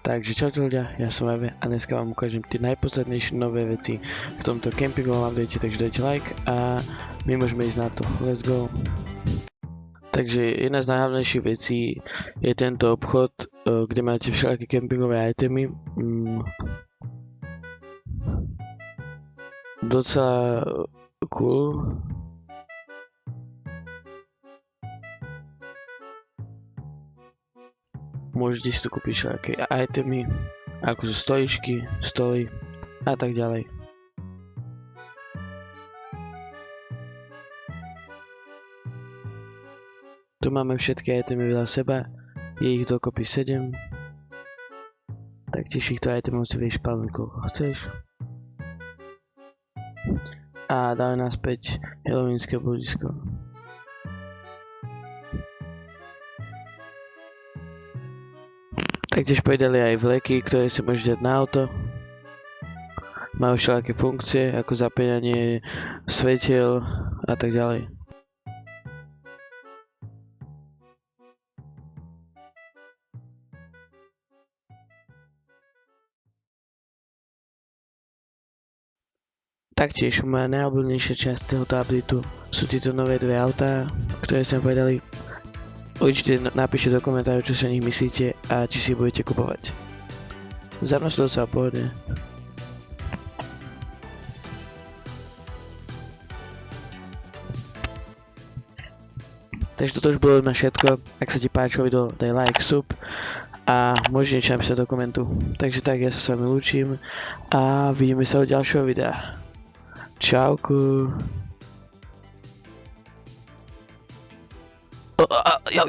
Takže čaute ľudia, ja som Eve a dneska vám ukážem tie najpodstatnejšie nové veci v tomto kempingovom update, takže dajte like a my môžeme ísť na to. Let's go. Takže jedna z najhlavnejších vecí je tento obchod, kde máte všelijaké kempingové itemy. Docela cool. Môžete si tu kúpiť všelijaké itemy, ako sú stoličky, stoly a tak ďalej. Tu máme všetky itemy vedľa seba, je ich dokopy 7. Taktiež týchto itemov si vieš špalnúť koľko chceš. A dáme naspäť halloweenské bludisko. Taktiež povedali aj vleky, ktoré si môžete dať na auto. Majú všelijaké funkcie, ako zapínanie svetiel a tak ďalej. Taktiež moja najobľúbenejšia časť tohoto updateu sú tieto nové dve autá, ktoré sme povedali. Určite napíšte do komentárov, čo si o nich myslíte a či si budete kupovať. Za mnou sú docela pohodne. Takže toto už bolo na všetko. Ak sa ti páčilo video, daj like, sub a môžeš niečo napísať do komentu. Takže tak, ja sa s vami lúčim a vidíme sa u ďalšieho videa. Čauku. Ja.